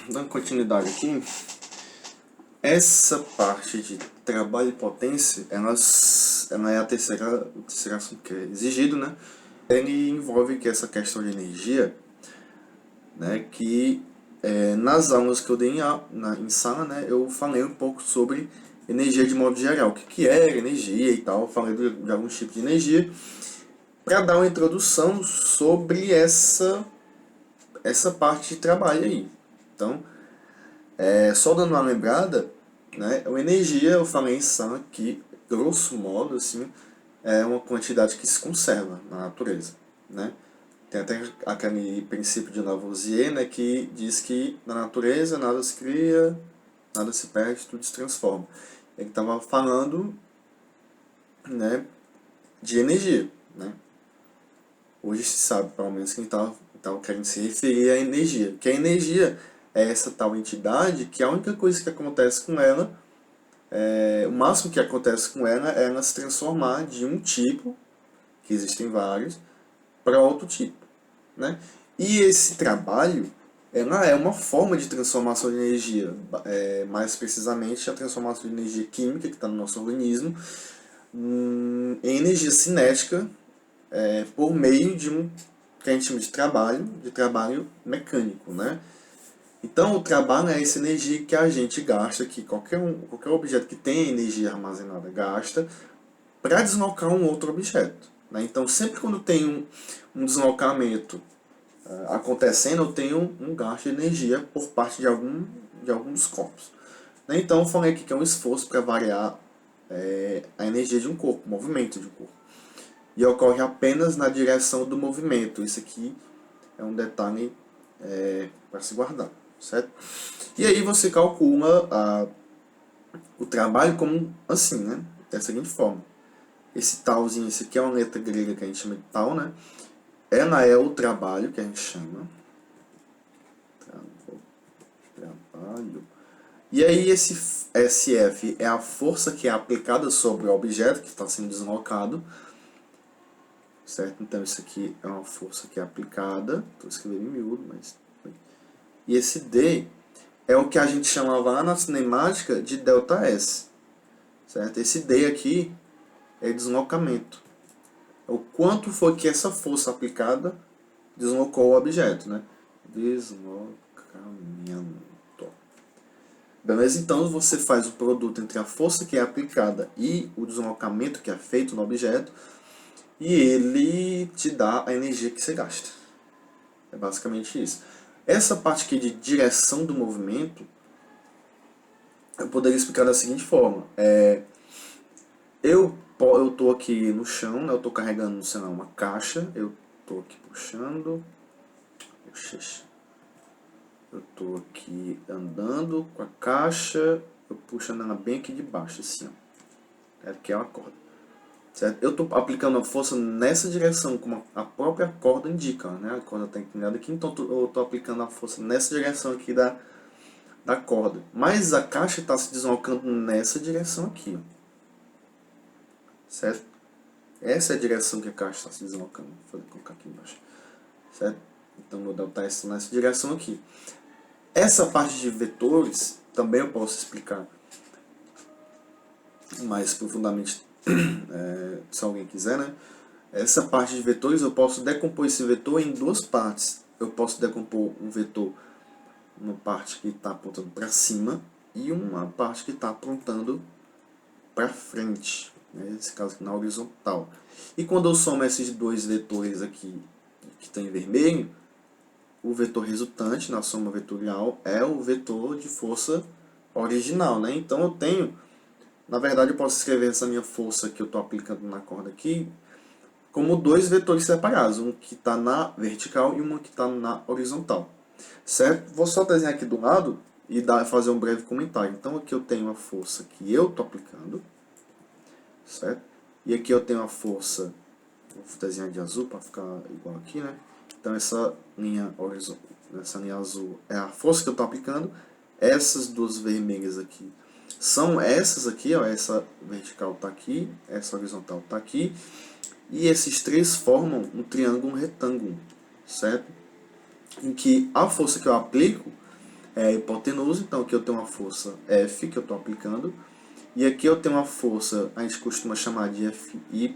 Dando continuidade aqui, essa parte de trabalho e potência, ela é a terceira, o terceiro assunto que é exigido, né? Ele envolve que essa questão de energia, né? Que nas aulas que eu dei em sala, né? Eu falei um pouco sobre energia de modo geral, o que é energia e tal. Eu falei de alguns tipos de energia para dar uma introdução sobre essa parte de trabalho aí. Então, só dando uma lembrada, né, a energia, eu falei em sã que, grosso modo, assim, é uma quantidade que se conserva na natureza, né? Tem até aquele princípio de Lavoisier, né, que diz que na natureza nada se cria, nada se perde, tudo se transforma. Ele estava falando, né, de energia, né? Hoje se sabe, pelo menos, que ele estava querendo se referir à energia. Que a energia é essa tal entidade que a única coisa que acontece com ela, o máximo que acontece com ela é ela se transformar de um tipo, que existem vários, para outro tipo, né? E esse trabalho, ela é uma forma de transformação de energia, mais precisamente a transformação de energia química que está no nosso organismo em energia cinética, por meio de um que a gente chama de trabalho mecânico, né? Então, o trabalho é essa energia que a gente gasta, que qualquer objeto que tenha energia armazenada gasta, para deslocar um outro objeto, né? Então, sempre quando tem um deslocamento acontecendo, eu tenho um gasto de energia por parte de alguns corpos, né? Então, eu falei aqui que é um esforço para variar a energia de um corpo, o movimento de um corpo. E ocorre apenas na direção do movimento. Isso aqui é um detalhe para se guardar, certo? E aí você calcula o trabalho como assim, né? Da seguinte forma. Esse talzinho, esse aqui é uma letra grega que a gente chama de tal, né? Ela é o trabalho que a gente chama. Trabalho. E aí esse SF é a força que é aplicada sobre o objeto que está sendo deslocado, certo? Então isso aqui é uma força que é aplicada, estou escrevendo em miúdo, mas... E esse D é o que a gente chamava lá na cinemática de ΔS, certo? Esse D aqui é deslocamento. O quanto foi que essa força aplicada deslocou o objeto, né? Deslocamento. Beleza? Então você faz o produto entre a força que é aplicada e o deslocamento que é feito no objeto, e ele te dá a energia que você gasta. É basicamente isso. Essa parte aqui de direção do movimento, eu poderia explicar da seguinte forma. Eu estou aqui no chão, né? Eu estou carregando, sei lá, uma caixa. Eu estou aqui puxando. Eu estou aqui andando com a caixa. Eu puxando ela bem aqui de baixo, assim, ó. Aqui é uma corda. Certo? Eu estou aplicando a força nessa direção, como a própria corda indica, né? A corda está inclinada aqui, então eu estou aplicando a força nessa direção aqui da corda. Mas a caixa está se deslocando nessa direção aqui, ó. Certo? Essa é a direção que a caixa está se deslocando. Vou colocar aqui embaixo. Certo? Então o modelo está nessa direção aqui. Essa parte de vetores também eu posso explicar mais profundamente se alguém quiser, né? Essa parte de vetores eu posso decompor esse vetor em duas partes. Eu posso decompor um vetor uma parte que está apontando para cima e uma parte que está apontando para frente, né? Nesse caso aqui na horizontal. E quando eu somo esses dois vetores aqui que estão em vermelho, o vetor resultante na soma vetorial é o vetor de força original, né? Então eu tenho, na verdade eu posso escrever essa minha força que eu estou aplicando na corda aqui como dois vetores separados, um que está na vertical e uma que está na horizontal, certo? Vou só desenhar aqui do lado e fazer um breve comentário. Então aqui eu tenho a força que eu estou aplicando, certo? E aqui eu tenho a força, vou desenhar de azul para ficar igual aqui, né? Então essa linha azul é a força que eu estou aplicando. Essas duas vermelhas aqui são essas aqui, ó, essa vertical está aqui, essa horizontal está aqui. E esses três formam um triângulo retângulo, certo? Em que a força que eu aplico é a hipotenusa. Então aqui eu tenho uma força F que eu estou aplicando. E aqui eu tenho uma força, a gente costuma chamar de Fy e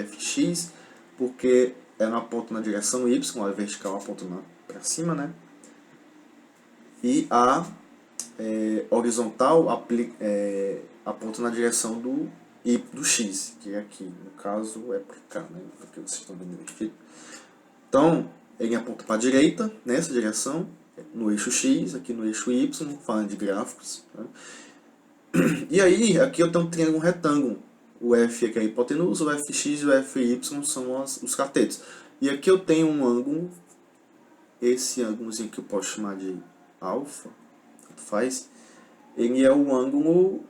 Fx, porque ela aponta na direção Y, a vertical aponta para cima, né? E a horizontal aponta na direção do X, que é aqui. No caso é para cá, né? Porque vocês estão vendo aqui. Então, ele aponta para a direita, nessa direção, no eixo X, aqui no eixo Y, falando de gráficos. Né? E aí, aqui eu tenho um triângulo retângulo. O F aqui é a hipotenusa, o Fx e o Fy são os catetos. E aqui eu tenho um ângulo, esse ângulozinho que eu posso chamar de alfa, faz, ele é o ângulo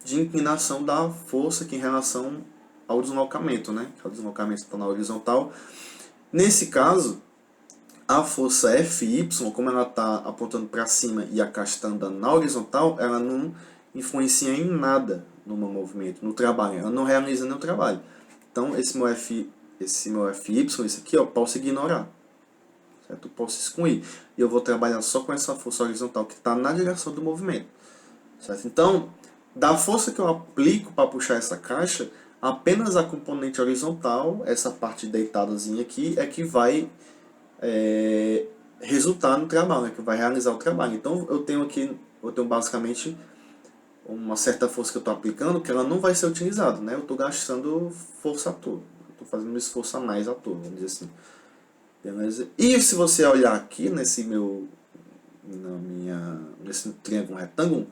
de inclinação da força aqui em relação ao deslocamento, né? O deslocamento está na horizontal. Nesse caso, a força Fy, como ela está apontando para cima e a caixa está andando na horizontal, ela não influencia em nada no meu movimento, no trabalho. Ela não realiza nenhum trabalho. Então, esse meu Fy, esse aqui, eu posso ignorar. Certo? Eu posso excluir. E eu vou trabalhar só com essa força horizontal que está na direção do movimento. Certo? Então, da força que eu aplico para puxar essa caixa, apenas a componente horizontal, essa parte deitadazinha aqui, é que vai resultar no trabalho, né? Que vai realizar o trabalho. Então, eu tenho basicamente uma certa força que eu estou aplicando que ela não vai ser utilizada, né? Eu estou gastando força à toa. Estou fazendo um esforço a mais à toa, vamos dizer assim. Beleza? E se você olhar aqui nesse triângulo retângulo,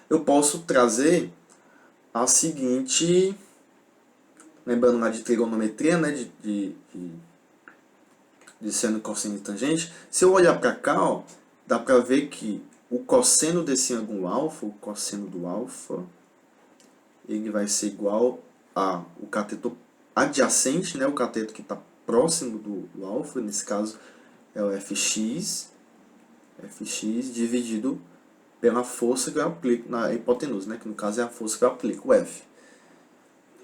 eu posso trazer a seguinte, lembrando lá de trigonometria, né, de seno, cosseno e tangente. Se eu olhar para cá, ó, dá para ver que o cosseno desse ângulo alfa, o cosseno do alfa, ele vai ser igual a o cateto adjacente, né, o cateto que está próximo do alfa, nesse caso é o Fx dividido pela força que eu aplico na hipotenusa, né, que no caso é a força que eu aplico, o F.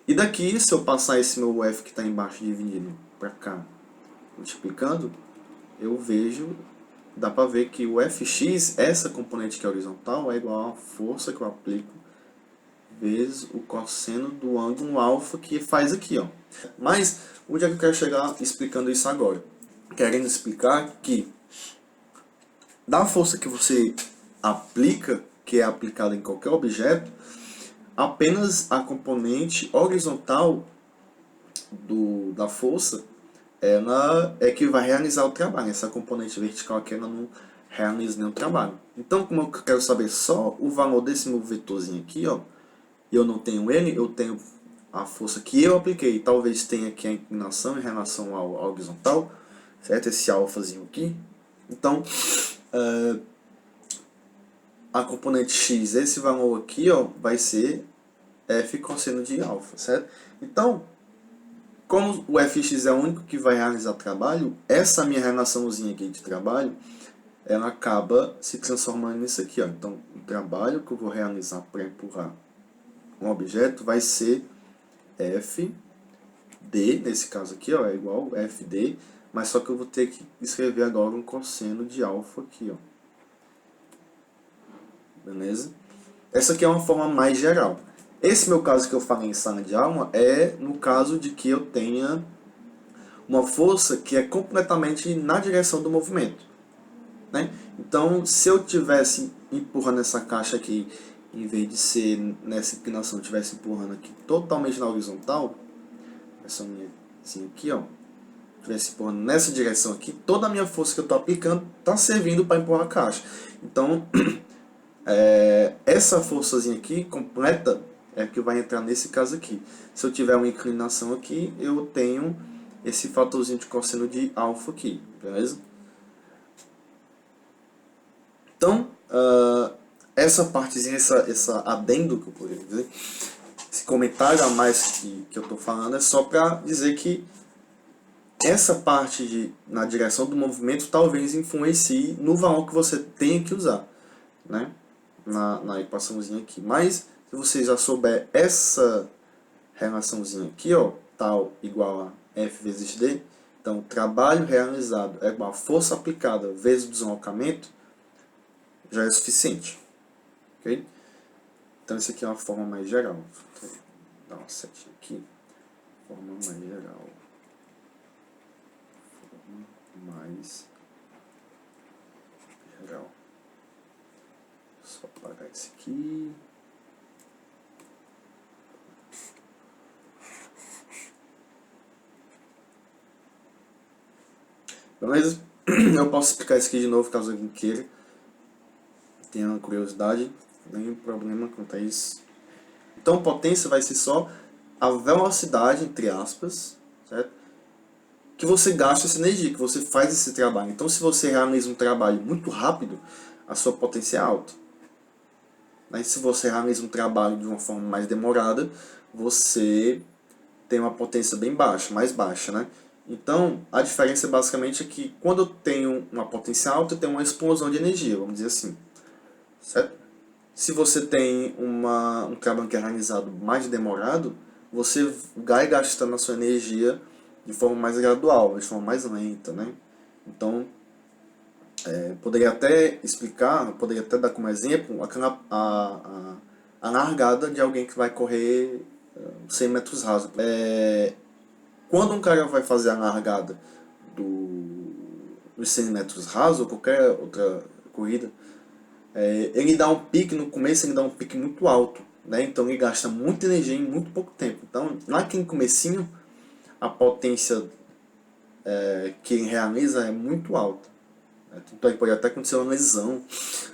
E daqui, se eu passar esse meu F que está embaixo dividido para cá, multiplicando, eu vejo, dá para ver que o Fx, essa componente que é horizontal, é igual à força que eu aplico vezes o cosseno do ângulo alfa que faz aqui, ó. Mas, onde é que eu quero chegar explicando isso agora? Querendo explicar que da força que você aplica, que é aplicada em qualquer objeto, apenas a componente horizontal da força ela é que vai realizar o trabalho. Essa componente vertical aqui ela não realiza nenhum trabalho. Então, como eu quero saber só o valor desse meu vetorzinho aqui, ó, e eu não tenho ele, eu tenho a força que eu apliquei. Talvez tenha aqui a inclinação em relação ao horizontal, certo? Esse alfazinho aqui. Então, a componente x, esse valor aqui, ó, vai ser f cosseno de alfa, certo? Então, como o fx é o único que vai realizar trabalho, essa minha relaçãozinha aqui de trabalho, ela acaba se transformando nisso aqui, ó. Então, o trabalho que eu vou realizar para empurrar um objeto vai ser fd, nesse caso aqui, ó, é igual fd, mas só que eu vou ter que escrever agora um cosseno de alfa aqui, ó. Beleza? Essa aqui é uma forma mais geral. Esse meu caso que eu falei em sala de aula é no caso de que eu tenha uma força que é completamente na direção do movimento, né? Então, se eu tivesse empurrando essa caixa aqui, em vez de ser nessa inclinação, eu estivesse empurrando aqui totalmente na horizontal, essa minha assim aqui, ó, estivesse empurrando nessa direção aqui, toda a minha força que eu estou aplicando está servindo para empurrar a caixa. Então, essa forçazinha aqui, completa, é que vai entrar nesse caso aqui. Se eu tiver uma inclinação aqui, eu tenho esse fatorzinho de cosseno de alfa aqui, beleza? Então, essa partezinha, essa adendo que eu poderia dizer, esse comentário a mais que eu estou falando é só para dizer que essa parte na direção do movimento talvez influencie no valor que você tenha que usar, né? Na equaçãozinha aqui. Mas, se você já souber essa relaçãozinha aqui, ó, tal igual a F vezes D, então trabalho realizado é igual a força aplicada vezes o deslocamento, já é suficiente. Ok? Então isso aqui é uma forma mais geral. Vou dar uma setinha aqui. Forma mais geral. Forma mais geral. Só apagar esse aqui. Beleza? Eu posso explicar isso aqui de novo caso alguém queira. Tenha curiosidade. Nenhum problema quanto a isso. Então potência vai ser só a velocidade, entre aspas, certo? Que você gasta essa energia, que você faz esse trabalho. Então se você realiza um trabalho muito rápido, a sua potência é alta. Mas se você realiza um trabalho de uma forma mais demorada, você tem uma potência bem baixa, mais baixa, né? Então, a diferença basicamente é que quando eu tenho uma potência alta, eu tenho uma explosão de energia, vamos dizer assim, certo? Se você tem um trabalho que é realizado mais demorado, você vai gastando a sua energia de forma mais gradual, de forma mais lenta, né? Então, poderia até explicar, poderia até dar como exemplo a largada de alguém que vai correr 100 metros rasos. Quando um cara vai fazer a largada dos 100 metros rasos, ou qualquer outra corrida, ele dá um pique, no começo ele dá um pique muito alto, né? Então ele gasta muita energia em muito pouco tempo. Então, naquele comecinho, a potência que ele realiza é muito alta. Então pode até acontecer uma lesão,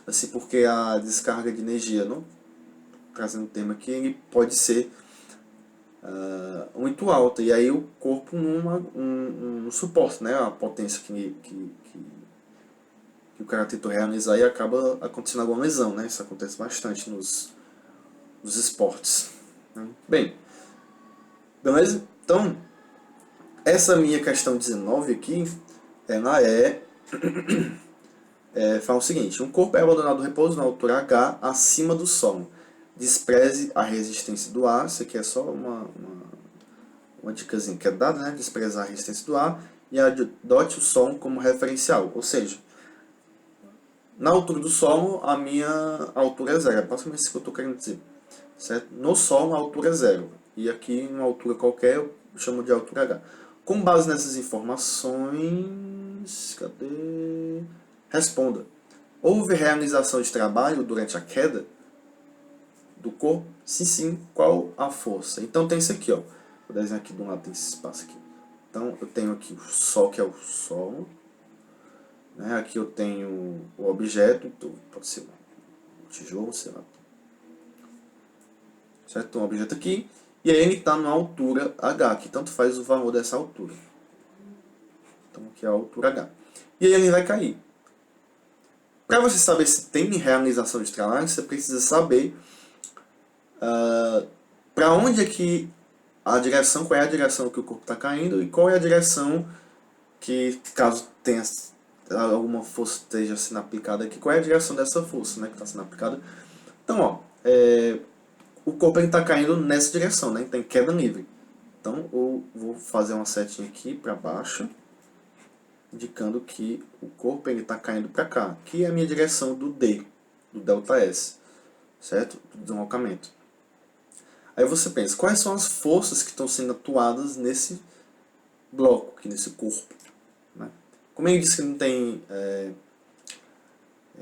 assim, porque a descarga de energia, não trazendo o tema aqui, ele pode ser muito alta, e aí o corpo não suporta, né, a potência que o cara tentou realizar, e acaba acontecendo alguma lesão, né? Isso acontece bastante nos esportes, né? Bem, beleza? Então, essa minha questão 19 aqui, ela fala o seguinte: um corpo é abandonado no repouso na altura H acima do solo. Despreze a resistência do ar. Isso aqui é só uma dicasinha que é dada, né? Desprezar a resistência do ar e adote o solo como referencial. Ou seja, na altura do solo, a minha altura é zero. É basicamente isso que eu estou querendo dizer. Certo? No solo, a altura é zero. E aqui, em uma altura qualquer, eu chamo de altura H. Com base nessas informações, cadê? Responda. Houve realização de trabalho durante a queda do corpo? Sim, sim. Qual a força? Então tem isso aqui, ó. Vou desenhar aqui de um lado, tem esse espaço aqui. Então eu tenho aqui o Sol, que é o solo. Né? Aqui eu tenho o objeto, então pode ser um tijolo, sei lá. Certo? Um objeto aqui. E aí ele está na altura H, que tanto faz o valor dessa altura. Então aqui é a altura H. E aí ele vai cair. Para você saber se tem realização de trabalho, você precisa saber para onde é que a direção, qual é a direção que o corpo está caindo e qual é a direção que, caso tenha alguma força esteja sendo aplicada aqui, qual é a direção dessa força, né, que está sendo aplicada. Então, ó, o corpo está caindo nessa direção, né, tem queda livre. Então, eu vou fazer uma setinha aqui para baixo, indicando que o corpo está caindo para cá, que é a minha direção do D, do ΔS, certo? Do deslocamento. Aí você pensa, quais são as forças que estão sendo atuadas nesse bloco, aqui nesse corpo? Né? Como ele disse que não tem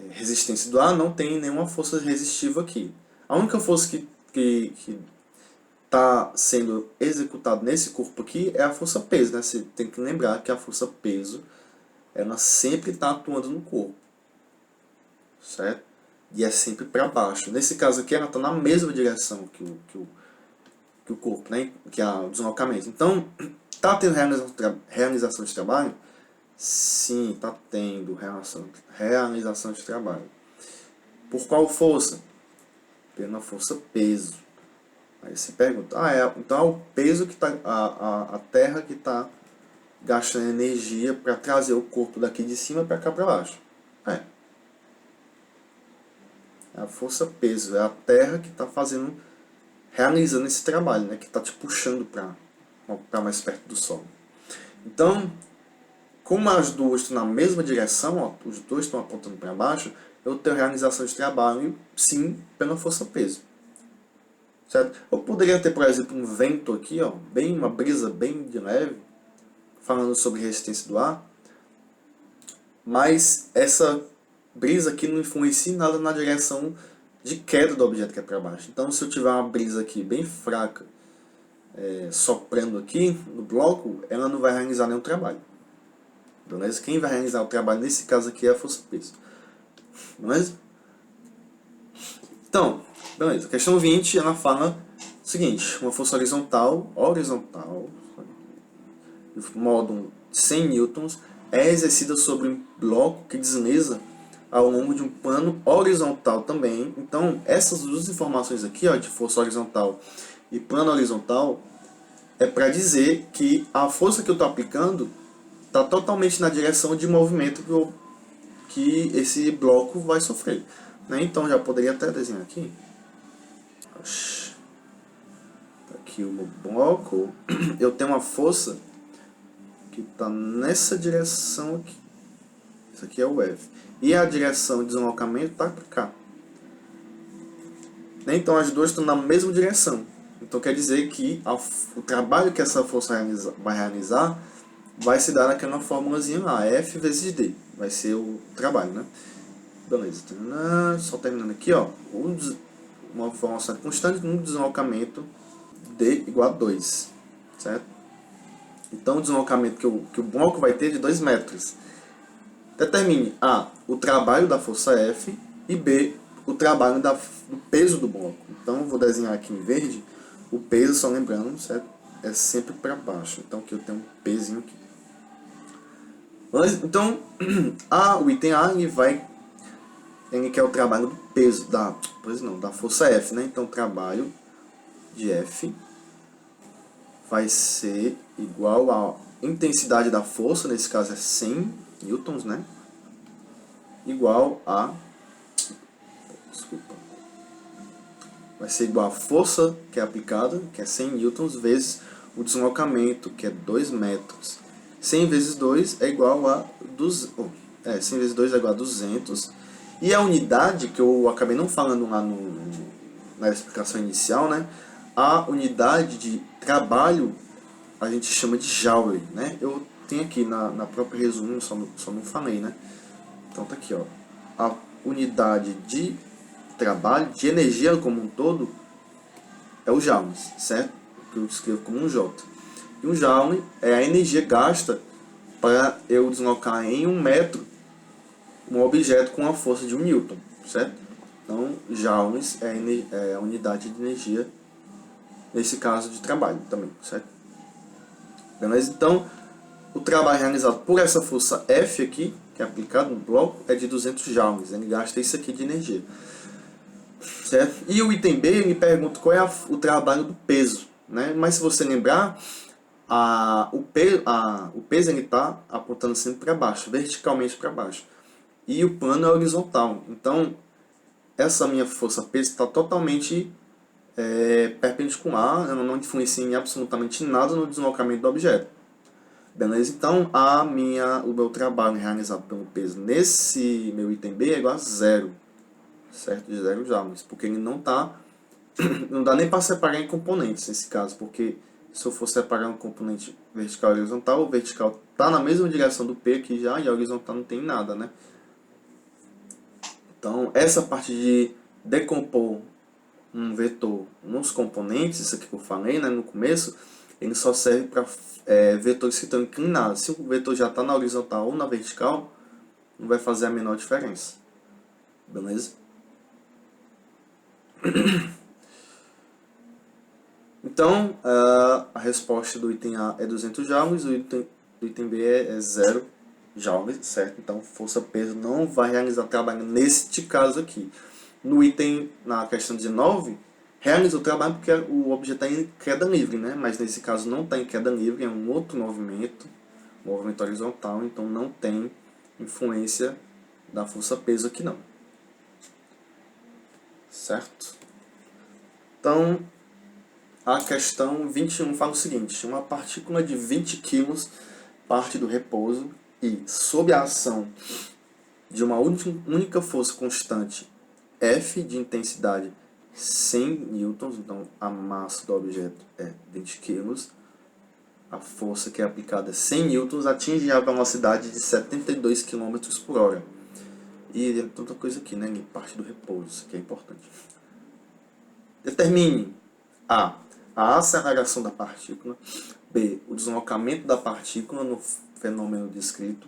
resistência do ar, não tem nenhuma força resistiva aqui. A única força que está sendo executada nesse corpo aqui é a força peso. Né? Você tem que lembrar que a força peso ela sempre está atuando no corpo, certo? E é sempre para baixo. Nesse caso aqui, ela está na mesma direção que o corpo, né? Que é o deslocamento. Então, está tendo realização de trabalho? Sim, está tendo realização de trabalho. Por qual força? Pela força peso. Aí você pergunta, então é o peso que está, a terra que está gastando energia para trazer o corpo daqui de cima para cá para baixo. É a força peso, é a terra que está realizando esse trabalho, né? Que está te puxando para mais perto do Sol. Então, Como as duas estão na mesma direção, ó, os dois estão apontando para baixo, eu tenho realização de trabalho, sim, pela força-peso. Certo? Eu poderia ter, por exemplo, um vento aqui, ó, uma brisa bem de leve, falando sobre resistência do ar, mas essa brisa aqui não influencia nada na direção de queda do objeto que é para baixo. Então, se eu tiver uma brisa aqui bem fraca, soprando aqui no bloco, ela não vai realizar nenhum trabalho. Beleza? Quem vai realizar o trabalho nesse caso aqui é a força-peso. Beleza? Então, beleza. Questão 20, ela fala o seguinte: uma força horizontal, de modo 100 newtons, é exercida sobre um bloco que desliza ao longo de um plano horizontal também. Então, essas duas informações aqui, ó, de força horizontal e plano horizontal, é para dizer que a força que eu estou aplicando está totalmente na direção de movimento que esse bloco vai sofrer. Né? Então, já poderia até desenhar aqui. Aqui o meu bloco. Eu tenho uma força que está nessa direção aqui. Isso aqui é o F. E a direção de deslocamento está para cá. Então as duas estão na mesma direção. Então quer dizer que o trabalho que essa força vai realizar vai se dar naquela formulazinha lá, F vezes D. Vai ser o trabalho, né? Beleza. Só terminando aqui, ó. Uma força constante no deslocamento D igual a 2. Certo? Então o deslocamento que o bloco vai ter é de 2 metros. Determine A, o trabalho da força F, e B, o trabalho do peso do bloco. Então eu vou desenhar aqui em verde. O peso, só lembrando, certo? É sempre para baixo. Então aqui eu tenho um pezinho aqui. Então, o item A ele quer o trabalho do peso, da força F, né? Então o trabalho de F vai ser igual à intensidade da força, nesse caso é 100 newtons, né? Igual a... Desculpa. Vai ser igual a força que é aplicada, que é 100 newtons, vezes o deslocamento, que é 2 metros. 100 vezes 2 é igual a 100 vezes 2 é igual a 200. E a unidade, que eu acabei não falando lá na explicação inicial, né? A unidade de trabalho a gente chama de Joule, né? Eu tenho aqui na própria resumo, só não falei, né? Então tá aqui, ó. A unidade de trabalho, de energia como um todo, é o Joule, certo? Que eu escrevo como um J. E um Joule é a energia gasta para eu deslocar em 1 metro um objeto com a força de 1 newton, certo? Então, joules é a unidade de energia nesse caso de trabalho também, certo? Beleza? Então, o trabalho realizado por essa força F aqui, que é aplicado no bloco, é de 200 joules. Ele gasta isso aqui de energia. Certo? E o item B, ele pergunta qual é o trabalho do peso. Né? Mas se você lembrar, o peso está apontando sempre para baixo, verticalmente para baixo. E o plano é horizontal. Então, essa minha força peso está totalmente perpendicular, ela não influencia em absolutamente nada no deslocamento do objeto. Beleza? Então, o meu trabalho realizado pelo peso nesse meu item B é igual a zero. Certo? De 0 joules. Porque ele não dá nem para separar em componentes nesse caso. Porque se eu for separar um componente vertical e horizontal, o vertical está na mesma direção do P aqui já, e a horizontal não tem nada, né? Então, essa parte de decompor um vetor nos componentes, isso aqui que eu falei, né, no começo, ele só serve para vetores que estão inclinados. Se o vetor já está na horizontal ou na vertical, não vai fazer a menor diferença. Beleza? Então, a resposta do item A é 200 joules, o item B é 0 joules, certo? Então, força-peso não vai realizar trabalho neste caso aqui. Na questão 19, realiza o trabalho porque o objeto está em queda livre, né? Mas nesse caso não está em queda livre, é um outro movimento horizontal, então não tem influência da força-peso aqui não. Certo? Então, a questão 21 fala o seguinte: uma partícula de 20 kg parte do repouso E sob a ação de uma única força constante, F de intensidade 100 newtons, então a massa do objeto é 20 kg, a força que é aplicada é 100 newtons, atinge a velocidade de 72 km por hora. E tem outra coisa aqui, né? Em parte do repouso, isso aqui é importante. Determine A aceleração da partícula, B, o deslocamento da partícula no fenômeno descrito,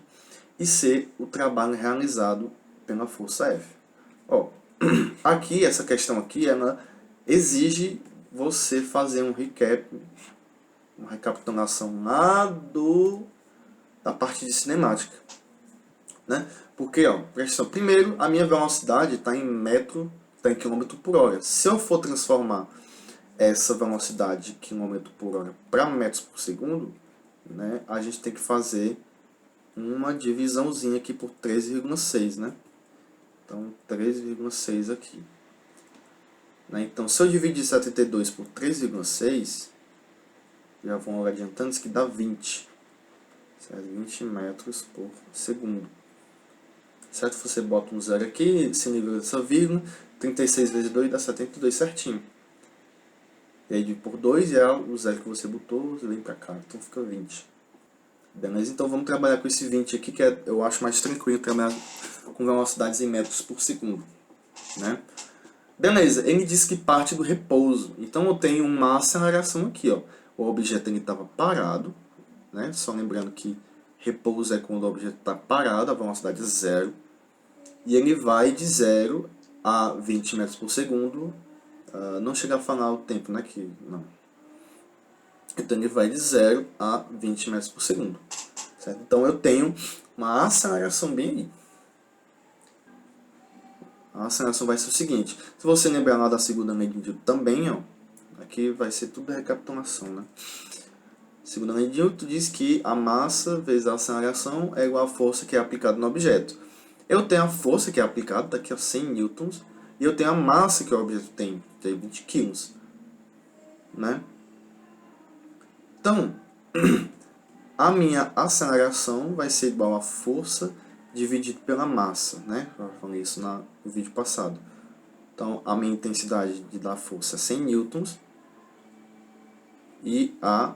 e C, o trabalho realizado pela força F. Ó, aqui, essa questão aqui, ela exige você fazer um recap, uma recapitulação lá da parte de cinemática, né? Porque, ó, presta atenção, primeiro, a minha velocidade está em quilômetro por hora. Se eu for transformar essa velocidade de quilômetro por hora para metros por segundo, né, a gente tem que fazer uma divisãozinha aqui por 13,6, né? Então, 3,6 aqui. Né? Então, se eu dividir 72 por 3,6, já vão adiantando, isso que dá 20. Certo? 20 metros por segundo. Certo? Você bota um zero aqui, se nivela essa vírgula, 36 vezes 2 dá 72 certinho. E aí, por 2 é o zero que você botou, você vem pra cá, então fica 20. Beleza? Então vamos trabalhar com esse 20 aqui, que eu acho mais tranquilo trabalhar com velocidades em metros por segundo. Né? Beleza, ele diz que parte do repouso. Então eu tenho uma aceleração aqui. Ó. O objeto estava parado. Né? Só lembrando que repouso é quando o objeto está parado, a velocidade é zero. E ele vai de 0 a 20 metros por segundo. Não chega a falar o tempo, né? Não. Então ele vai de 0 a 20 metros por segundo. Certo? Então eu tenho uma aceleração bem aí. A aceleração vai ser o seguinte. Se você lembrar lá da segunda lei de Newton também, ó, aqui vai ser tudo recapitulação, né? Segunda lei de Newton diz que a massa vezes a aceleração é igual à força que é aplicada no objeto. Eu tenho a força que é aplicada, daqui a 100 newtons, e eu tenho a massa que o objeto tem, que é 20 quilos. Né? Então, a minha aceleração vai ser igual à força dividido pela massa, né? Eu falei isso no vídeo passado. Então, a minha intensidade da força é 100 newtons e a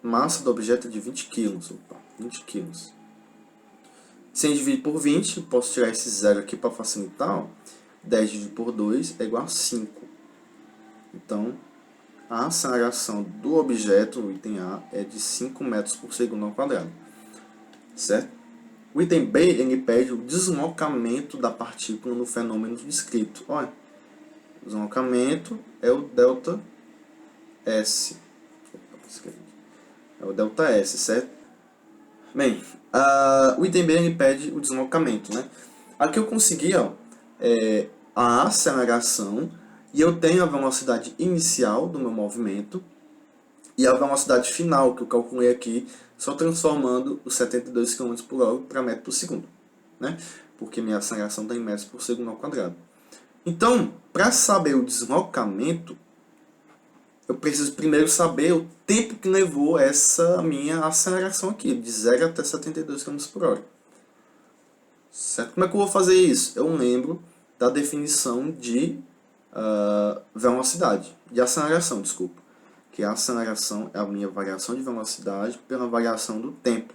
massa do objeto é de 20 quilos. Opa, 20 quilos. 100 dividido por 20, posso tirar esse zero aqui para facilitar. Ó. 10 dividido por 2 é igual a 5. Então, a aceleração do objeto, o item A, é de 5 metros por segundo ao quadrado. Certo? O item B, ele pede o deslocamento da partícula no fenômeno descrito. Olha, o deslocamento é o delta S. É o delta S, certo? Bem, o item B, ele pede o deslocamento, né? Aqui eu consegui, ó, a aceleração, e eu tenho a velocidade inicial do meu movimento, e a velocidade final, que eu calculei aqui, só transformando os 72 km por hora para metro por segundo. Né? Porque minha aceleração está em metros por segundo ao quadrado. Então, para saber o deslocamento, eu preciso primeiro saber o tempo que levou essa minha aceleração aqui, de 0 até 72 km por hora. Certo? Como é que eu vou fazer isso? Eu lembro da definição de velocidade, de aceleração, desculpa. Que a aceleração é a minha variação de velocidade pela variação do tempo.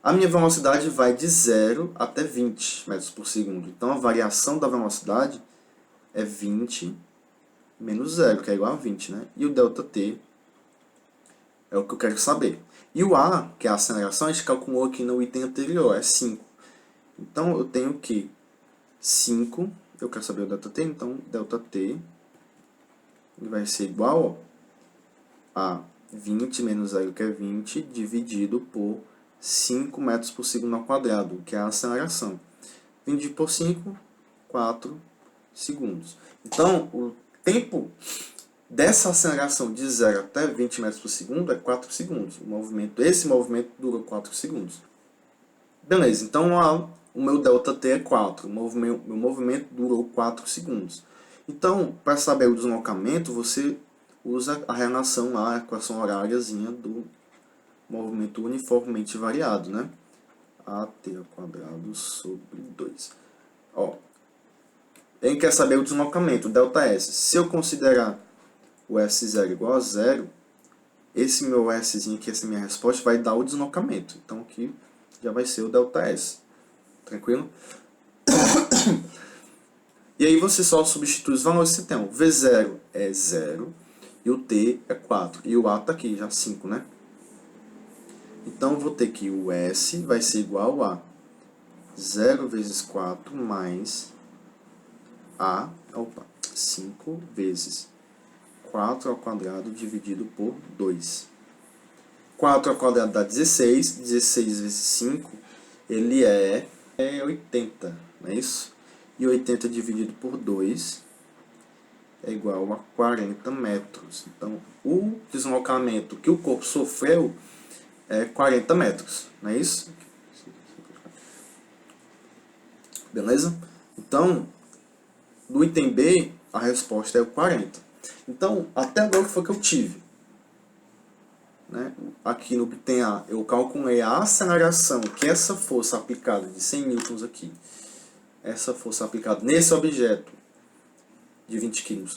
A minha velocidade vai de 0 até 20 metros por segundo. Então, a variação da velocidade é 20 menos 0, que é igual a 20, né? E o ΔT é o que eu quero saber. E o A, que é a aceleração, a gente calculou aqui no item anterior, é 5. Então, eu tenho que 5, eu quero saber o ΔT, então ΔT vai ser igual a 20 menos 0, que é 20, dividido por 5 metros por segundo ao quadrado, que é a aceleração. 20 por 5, 4 segundos. Então, o tempo dessa aceleração de 0 até 20 metros por segundo é 4 segundos. Esse movimento durou 4 segundos. Beleza, então o meu ΔT é 4. O meu movimento durou 4 segundos. Então, para saber o deslocamento, você usa a relação lá, a equação horáriazinha movimento uniformemente variado, né? AT ao quadrado sobre 2. Ó, ele quer saber o deslocamento, ΔS. Se eu considerar o S0 igual a zero, esse meu Szinho aqui, essa minha resposta, vai dar o deslocamento. Então aqui já vai ser o ΔS. Tranquilo? E aí você só substitui os valores que você tem. O V0 é 0 e o T é 4. E o A está aqui, já 5, né? Então eu vou ter que o S vai ser igual a 0 vezes 4 mais A, 5 vezes 4 ao quadrado dividido por 2. 4 ao quadrado dá 16. 16 vezes 5, ele é 80, não é isso? E 80 dividido por 2 é igual a 40 metros. Então, o deslocamento que o corpo sofreu é 40 metros, não é isso? Beleza? Então, no item B, a resposta é o 40. Então, até agora o que foi que eu tive? Né? Aqui no item A, eu calculei a aceleração que essa força aplicada de 100 newtons aqui, essa força aplicada nesse objeto de 20 kg,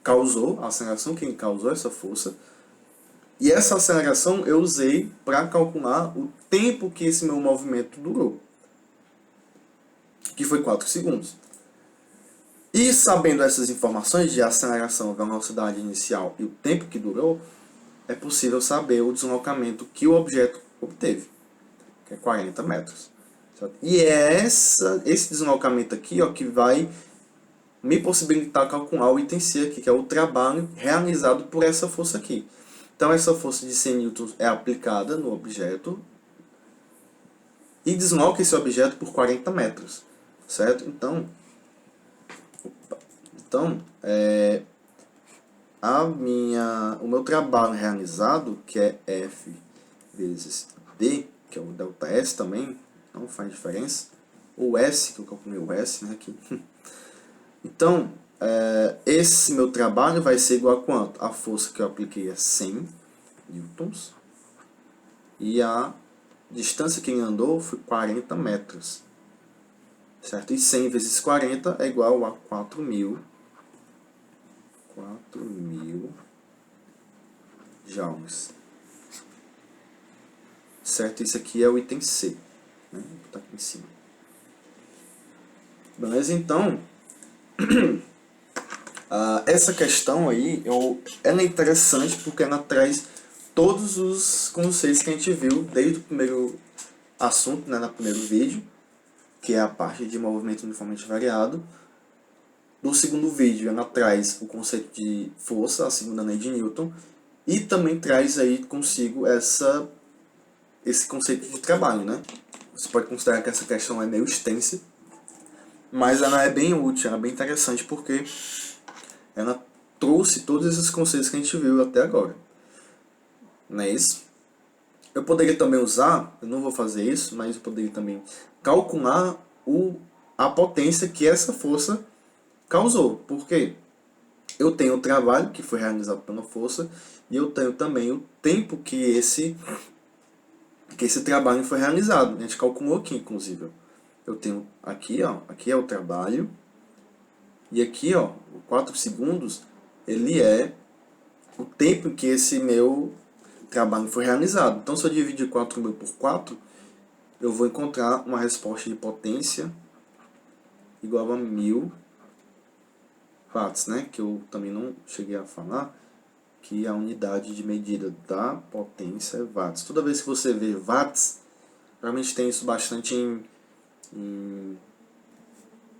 causou, a aceleração que causou essa força. E essa aceleração eu usei para calcular o tempo que esse meu movimento durou, que foi 4 segundos. E sabendo essas informações de aceleração, velocidade inicial e o tempo que durou, é possível saber o deslocamento que o objeto obteve, que é 40 metros. Certo? E é esse deslocamento aqui, ó, que vai me possibilitar calcular o item C aqui, que é o trabalho realizado por essa força aqui. Então essa força de 100 newtons é aplicada no objeto e desloca esse objeto por 40 metros. Certo? Então o meu trabalho realizado, que é F vezes D, que é o ΔS também, não faz diferença, ou S, que eu calculei o S, né, aqui. Então, esse meu trabalho vai ser igual a quanto? A força que eu apliquei é 100 newtons e a distância que ele andou foi 40 metros. Certo? E 100 vezes 40 é igual a 4.000 joules. Certo? Isso aqui é o item C. Né? Vou botar aqui em cima. Beleza? Então, essa questão aí, ela é interessante porque ela traz todos os conceitos que a gente viu desde o primeiro assunto, né, no primeiro vídeo, que é a parte de movimento uniformemente variado. No segundo vídeo, ela traz o conceito de força, a segunda lei de Newton, e também traz aí consigo esse conceito de trabalho, né? Você pode considerar que essa questão é meio extensa, mas ela é bem útil, ela é bem interessante porque ela trouxe todos esses conceitos que a gente viu até agora. Não é isso? Eu poderia também usar, eu não vou fazer isso, mas eu poderia também calcular a potência que essa força causou. Por quê? Eu tenho o trabalho que foi realizado pela força e eu tenho também o tempo que esse trabalho foi realizado. A gente calculou aqui, inclusive. Eu tenho aqui, ó, aqui é o trabalho e aqui, ó, 4 segundos, ele é o tempo que esse meu trabalho foi realizado. Então, se eu dividir 4.000 por 4, eu vou encontrar uma resposta de potência igual a 1.000 watts, né? Que eu também não cheguei a falar, que a unidade de medida da potência é watts. Toda vez que você vê watts, realmente tem isso bastante em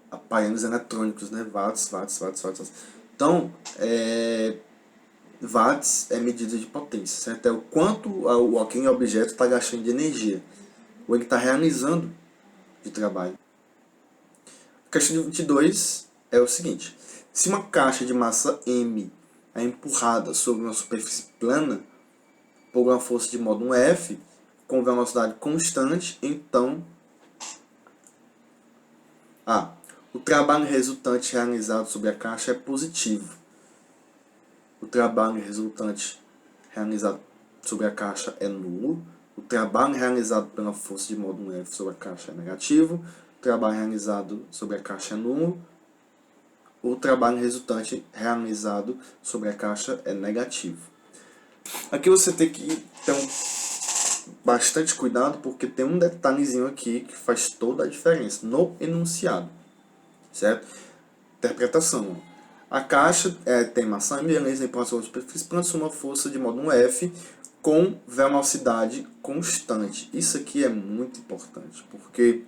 aparelhos eletrônicos, né? Watts. Então, watts é medida de potência, certo? É o quanto aquele objeto está gastando de energia, ou ele está realizando de trabalho. A questão de 22 é o seguinte: se uma caixa de massa M é empurrada sobre uma superfície plana por uma força de módulo F com velocidade constante, então o trabalho resultante realizado sobre a caixa é positivo. O trabalho resultante realizado sobre a caixa é nulo. O trabalho realizado pela força de módulo F sobre a caixa é negativo. O trabalho realizado sobre a caixa é nulo. O trabalho resultante realizado sobre a caixa é negativo. Aqui você tem que ter bastante cuidado, porque tem um detalhezinho aqui que faz toda a diferença no enunciado, certo? Interpretação. A caixa tem maçã e beleza em próxima superfície, lança uma força de módulo F com velocidade constante. Isso aqui é muito importante, porque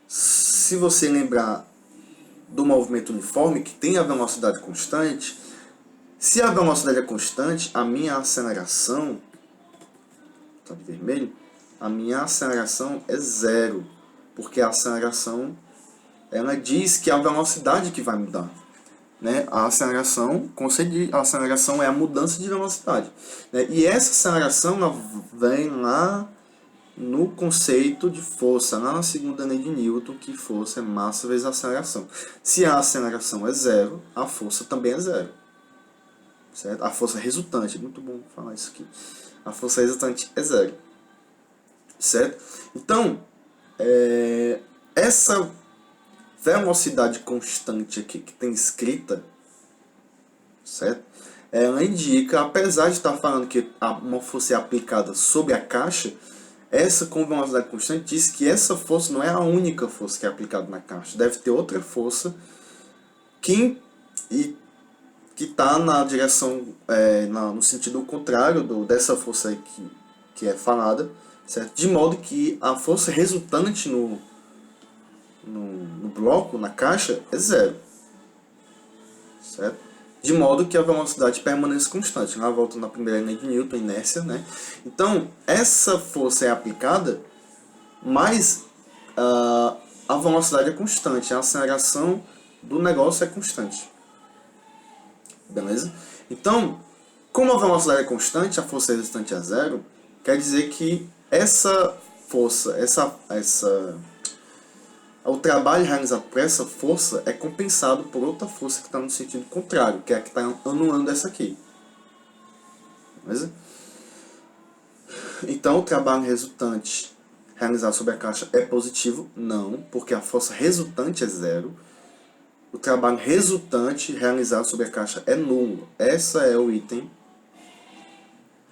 se você lembrar do movimento uniforme, que tem a velocidade constante, se a velocidade é constante, a minha aceleração, tá de vermelho, a minha aceleração é zero, porque a aceleração, ela diz que é a velocidade que vai mudar. Né? A aceleração é a mudança de velocidade. Né? E essa aceleração ela vem lá no conceito de força, lá na segunda lei de Newton, que força é massa vezes aceleração. Se a aceleração é zero, a força também é zero. Certo? A força resultante, muito bom falar isso aqui. A força resultante é zero. Certo? Então, essa velocidade constante aqui que tem escrita, certo? Ela indica, apesar de estar falando que uma força é aplicada sobre a caixa, essa com velocidade constante diz que essa força não é a única força que é aplicada na caixa. Deve ter outra força que está na direção, no sentido contrário dessa força aí que é falada, certo? De modo que a força resultante no bloco, na caixa, é zero. Certo? De modo que a velocidade permanece constante. Lá volta na primeira lei de Newton, inércia, né? Então, essa força é aplicada, mas a velocidade é constante. A aceleração do negócio é constante. Beleza? Então, como a velocidade é constante, a força resultante é zero, quer dizer que essa força, o trabalho realizado por essa força é compensado por outra força que está no sentido contrário, que é a que está anulando essa aqui. Beleza? Então, o trabalho resultante realizado sobre a caixa é positivo? Não, porque a força resultante é zero. O trabalho resultante realizado sobre a caixa é nulo. Esse é o item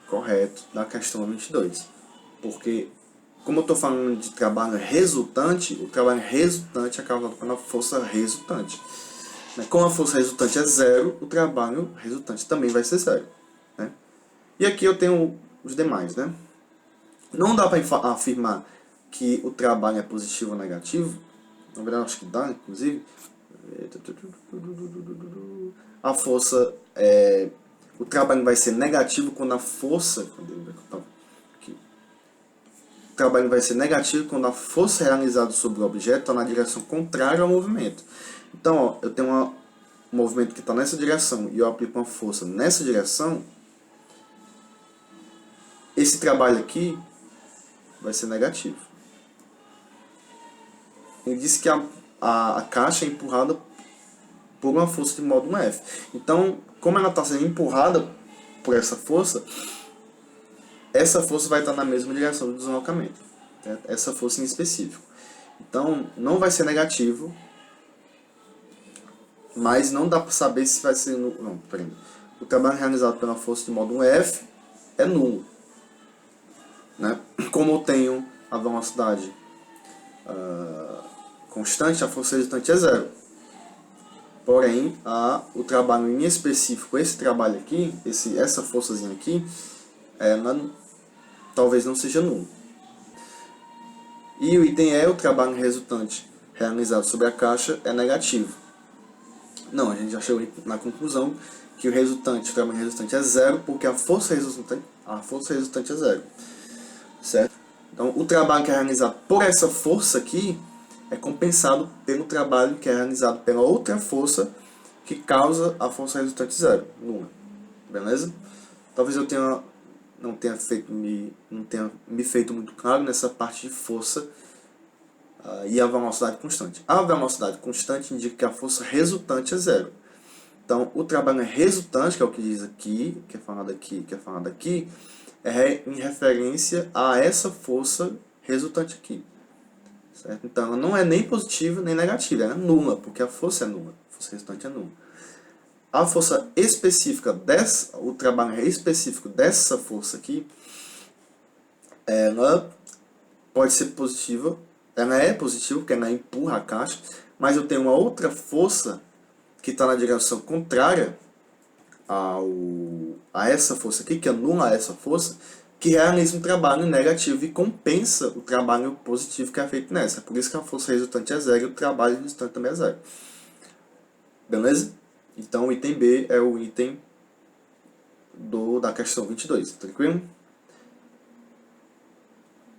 correto da questão 22. Porque, como eu estou falando de trabalho resultante, o trabalho resultante é causado pela força resultante. Como a força resultante é zero, o trabalho resultante também vai ser zero. Né? E aqui eu tenho os demais. Né? Não dá para afirmar que o trabalho é positivo ou negativo. Na verdade, acho que dá, inclusive. A força o trabalho vai ser negativo quando a força... O trabalho vai ser negativo quando a força realizada sobre o objeto está na direção contrária ao movimento. Então, ó, eu tenho um movimento que está nessa direção e eu aplico uma força nessa direção. Esse trabalho aqui vai ser negativo. Ele disse que a caixa é empurrada por uma força de módulo F. Então, como ela está sendo empurrada por essa força vai estar na mesma direção do deslocamento. Certo? Essa força em específico. Então, não vai ser negativo, mas não dá para saber se vai ser... Não, peraí. O trabalho realizado pela força de módulo F é nulo. Né? Como eu tenho a velocidade constante, a força resultante é zero. Porém, o trabalho em específico, esse trabalho aqui, essa forçazinha aqui, talvez não seja nulo. E o item o trabalho resultante realizado sobre a caixa é negativo. Não, a gente já chegou na conclusão que o trabalho resultante é zero, porque a força resultante é zero. Certo? Então, o trabalho que é realizado por essa força aqui é compensado pelo trabalho que é realizado pela outra força que causa a força resultante zero, nula. Beleza? Talvez eu não tenha me feito muito claro nessa parte de força e a velocidade constante. A velocidade constante indica que a força resultante é zero. Então, o trabalho resultante, que é o que diz aqui, que é falado aqui, é em referência a essa força resultante aqui. Certo? Então, ela não é nem positiva nem negativa, ela é nula, porque a força é nula, a força resultante é nula. A força específica o trabalho específico dessa força aqui, ela pode ser positiva, ela é positiva, porque ela empurra a caixa, mas eu tenho uma outra força que está na direção contrária a essa força aqui, que anula essa força, que realiza um trabalho negativo e compensa o trabalho positivo que é feito nessa. Por isso que a força resultante é zero e o trabalho resultante também é zero. Beleza? Então o item B é o item da questão 22, tranquilo?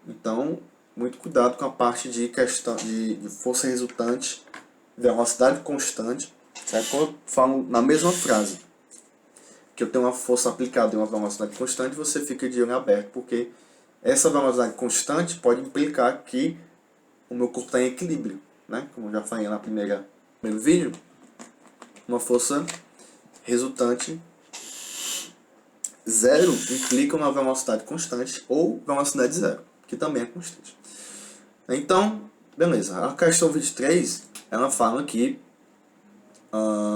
Então, muito cuidado com a parte de questão de força resultante, velocidade constante, certo? Quando eu falo na mesma frase que eu tenho uma força aplicada e uma velocidade constante, você fica de olho aberto, porque essa velocidade constante pode implicar que o meu corpo está em equilíbrio, né? Como eu já falei no primeiro vídeo, uma força resultante zero implica uma velocidade constante ou velocidade zero, que também é constante. Então, beleza. A questão 23, ela fala que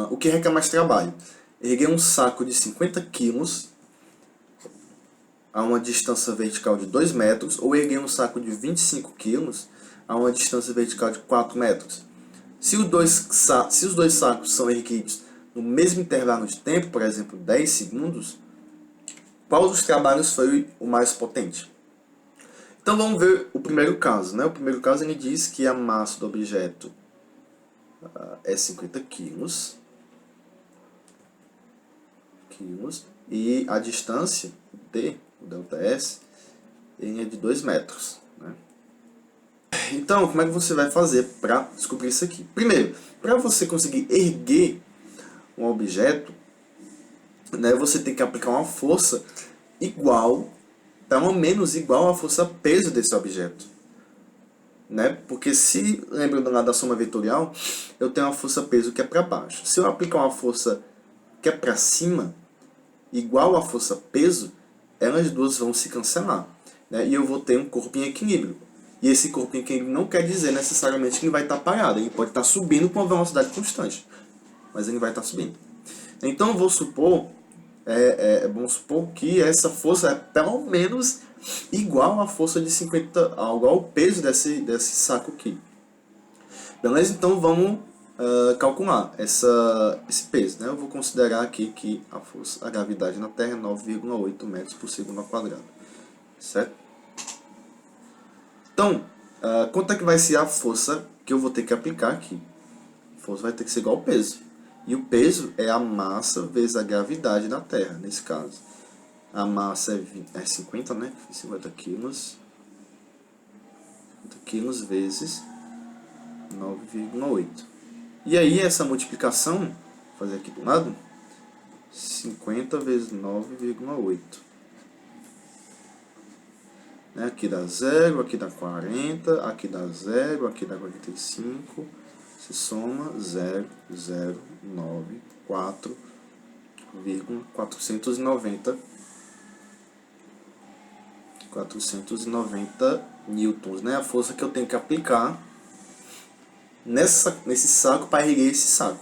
o que requer mais trabalho? Erguer um saco de 50 quilos a uma distância vertical de 2 metros ou erguer um saco de 25 quilos a uma distância vertical de 4 metros. Se os dois sacos são erguidos no mesmo intervalo de tempo, por exemplo, 10 segundos, qual dos trabalhos foi o mais potente? Então vamos ver o primeiro caso. Né? O primeiro caso ele diz que a massa do objeto é 50 quilos e a distância D, o ΔS, ele é de 2 metros. Né? Então, como é que você vai fazer para descobrir isso aqui? Primeiro, para você conseguir erguer um objeto, né, você tem que aplicar uma força igual, pelo menos igual à força-peso desse objeto. Né? Porque se, lembrando lá da soma vetorial, eu tenho uma força-peso que é para baixo. Se eu aplicar uma força que é para cima, igual à força-peso, elas duas vão se cancelar. Né? E eu vou ter um corpo em equilíbrio. E esse corpo em equilíbrio não quer dizer necessariamente que ele vai estar parado. Ele pode estar subindo com uma velocidade constante. Mas ele vai estar subindo. Então, vamos supor que essa força é pelo menos igual à força de 50, igual ao peso desse saco aqui. Beleza? Então vamos calcular esse peso. Né? Eu vou considerar aqui que a gravidade na Terra é 9,8 metros por segundo ao quadrado. Certo? Então, quanto é que vai ser a força que eu vou ter que aplicar aqui? A força vai ter que ser igual ao peso. E o peso é a massa vezes a gravidade da Terra, nesse caso. A massa é 50, né? 50 quilos. 50 quilos vezes 9,8. E aí, essa multiplicação, vou fazer aqui do lado, 50 vezes 9,8. Né? Aqui dá 0, aqui dá 40, aqui dá 0, aqui dá 45. Se soma 0,094,490 newtons, né? A força que eu tenho que aplicar nesse saco para erguer esse saco.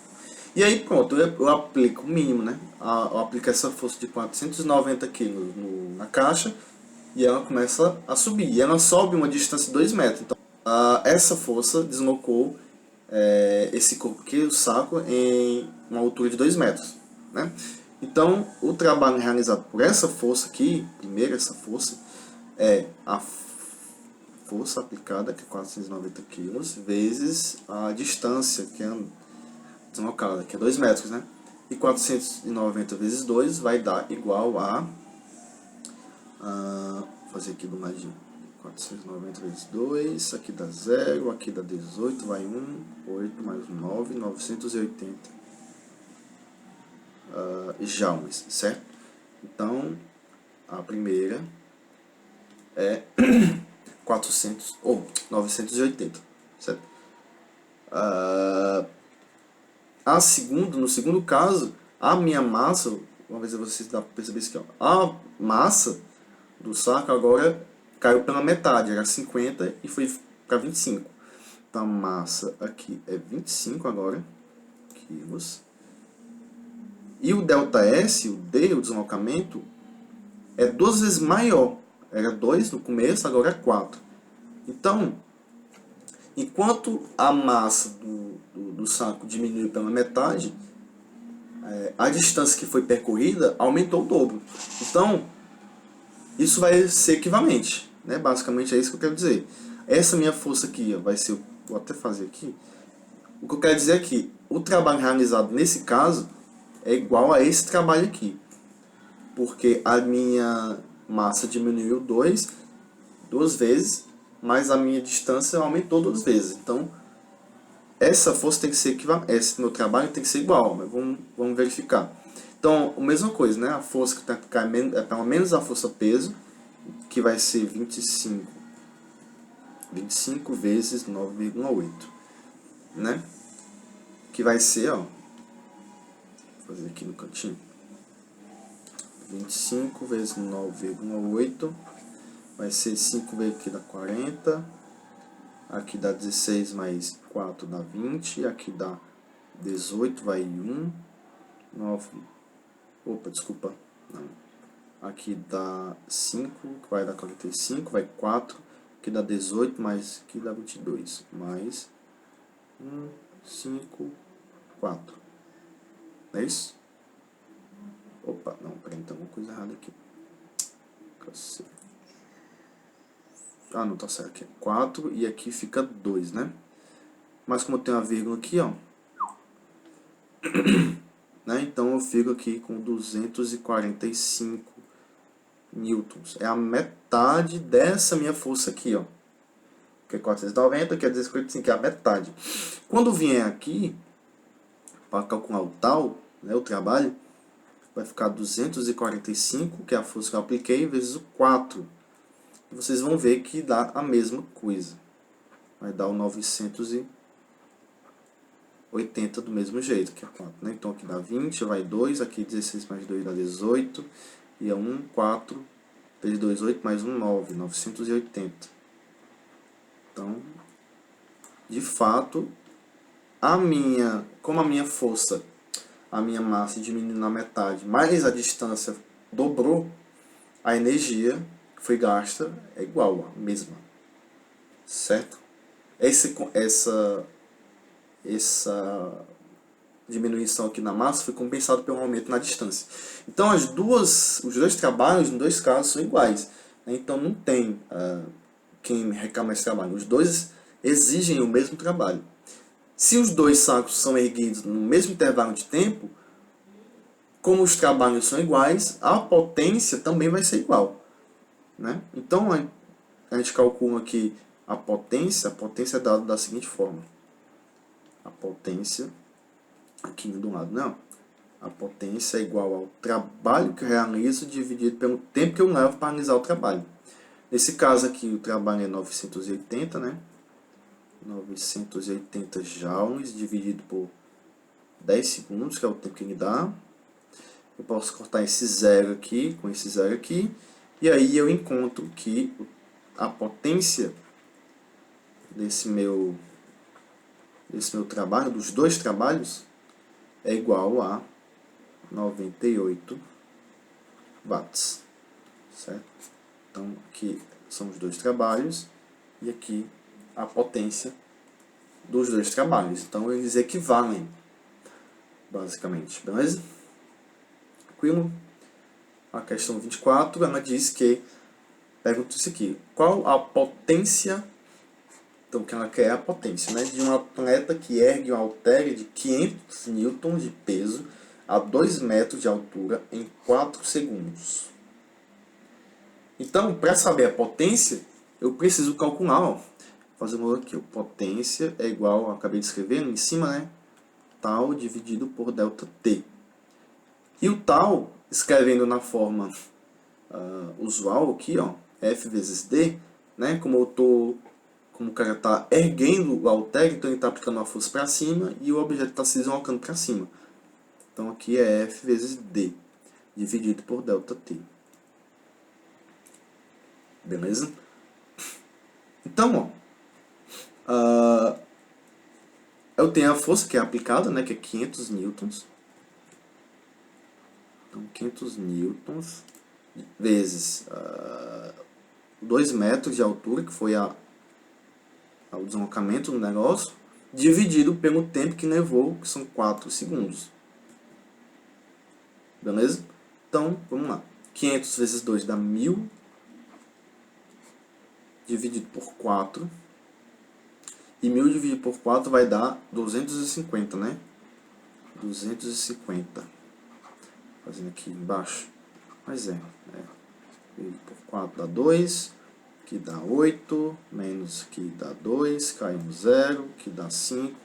E aí pronto, eu aplico o mínimo, né? Eu aplico essa força de 490 kg na caixa e ela começa a subir. E ela sobe uma distância de 2 metros. Então, essa força deslocou esse corpo aqui, o saco, em uma altura de 2 metros. Né? Então, o trabalho realizado por essa força aqui, primeiro essa força, é a força aplicada, que é 490 kg, vezes a distância, que é deslocada, que é 2 metros, né? E 490 vezes 2 vai dar igual a... vou fazer aqui do ladinho. 490 vezes 2, aqui dá 0, aqui dá 18, vai 1, 8 mais 9, 980 joules, certo? Então, a primeira é 980, certo? no segundo caso, a minha massa, vamos ver se vocês dá para perceber isso aqui, ó. A massa do saco agora caiu pela metade, era 50 e foi para 25. Então a massa aqui é 25 agora, quilos. E o ΔS, o D, o deslocamento, é 2 vezes maior. Era 2 no começo, agora é 4. Então, enquanto a massa do saco diminuiu pela metade, a distância que foi percorrida aumentou o dobro. Então, isso vai ser equivalente, né? Basicamente é isso que eu quero dizer. Essa minha força aqui, ó, vai ser, vou até fazer aqui. O que eu quero dizer é que o trabalho realizado nesse caso é igual a esse trabalho aqui. Porque a minha massa diminuiu duas vezes, mas a minha distância aumentou 2 vezes. Então, essa força tem que ser equivalente, esse meu trabalho tem que ser igual, mas vamos verificar. Então, a mesma coisa, né? A força que está é pelo menos a força peso, que vai ser 25 vezes 9,8, né? Que vai ser, ó, vou fazer aqui no cantinho, 25 vezes 9,8 vai ser 5 vezes aqui dá 40, aqui dá 16 mais 4 dá 20, aqui dá 18 vai 1, 9, opa, desculpa, não. Aqui dá 5, que vai dar 45, vai 4, aqui dá 18, mais aqui dá 22, mais 1, 5, 4. Não é isso? Opa, não, peraí, tem alguma coisa errada aqui. Ah, não, tá certo, aqui é 4 e aqui fica 2, né? Mas como tem uma vírgula aqui, ó, né? Então eu fico aqui com 245 newtons. É a metade dessa minha força aqui, ó. Que é 490, que é 245, que é a metade. Quando vier aqui, para calcular o tal, né, o trabalho, vai ficar 245, que é a força que eu apliquei, vezes o 4. E vocês vão ver que dá a mesma coisa. Vai dar o 980 do mesmo jeito, que é 4, né? Então aqui dá 20, vai 2, aqui 16 mais 2 dá 18, e é 1, 4, vezes 2, 8, mais 1, 9, 980. Então, de fato, como a minha força, a minha massa diminuiu na metade, mais a distância dobrou, a energia que foi gasta é igual, a mesma. Certo? Essa diminuição aqui na massa foi compensada pelo aumento na distância. Então os dois trabalhos, nos dois casos, são iguais. Então não tem quem reclama esse trabalho. Os dois exigem o mesmo trabalho. Se os dois sacos são erguidos no mesmo intervalo de tempo, como os trabalhos são iguais, a potência também vai ser igual, né? Então a gente calcula aqui a potência é dada da seguinte forma. A potência, aqui do lado, não. A potência é igual ao trabalho que eu realizo dividido pelo tempo que eu levo para realizar o trabalho. Nesse caso aqui, o trabalho é 980, né? 980 joules dividido por 10 segundos, que é o tempo que ele dá. Eu posso cortar esse zero aqui com esse zero aqui. E aí eu encontro que a potência desse meu trabalho, dos dois trabalhos, é igual a 98 watts, certo? Então aqui são os dois trabalhos e aqui a potência dos dois trabalhos. Então eles equivalem, basicamente, beleza? Tranquilo? A questão 24, ela diz que, pergunta isso aqui, qual a potência, então que ela quer é a potência, né, de um atleta que ergue um halter de 500 newtons de peso a 2 metros de altura em 4 segundos. Então, para saber a potência, eu preciso calcular, ó, fazer um aqui, ó, potência é igual, acabei de escrever em cima, né, tal dividido por ΔT. E o tal, escrevendo na forma usual aqui, ó, F vezes D, né, como como o cara está erguendo o halter, então ele está aplicando uma força para cima e o objeto está se deslocando para cima. Então aqui é F vezes D, dividido por ΔT. Beleza? Então, ó, eu tenho a força que é aplicada, né, que é 500 newtons. Então, 500 newtons vezes 2 metros de altura, que foi o deslocamento do negócio, dividido pelo tempo que levou, que são 4 segundos. Beleza? Então, vamos lá. 500 vezes 2 dá 1000, dividido por 4. E 1000 dividido por 4 vai dar 250, né? 250. Fazendo aqui embaixo. Mas dividido por 4 dá 2. Que dá 8. Menos que dá 2. Cai um 0. Que dá 5.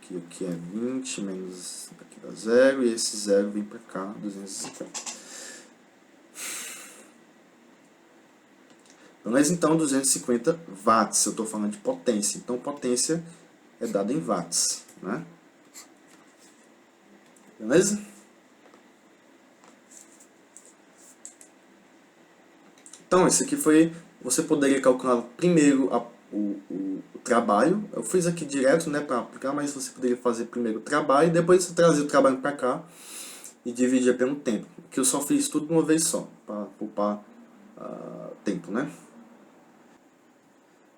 Que aqui é 20. Menos aqui dá 0. E esse 0 vem para cá. 250. Mas então 250 watts, eu estou falando de potência. Então potência é dada em watts, né? Beleza? Então esse aqui foi, você poderia calcular primeiro o trabalho. Eu fiz aqui direto, né, para aplicar, mas você poderia fazer primeiro o trabalho e depois você trazer o trabalho para cá e dividir pelo tempo. Que eu só fiz tudo de uma vez só, para poupar tempo, né?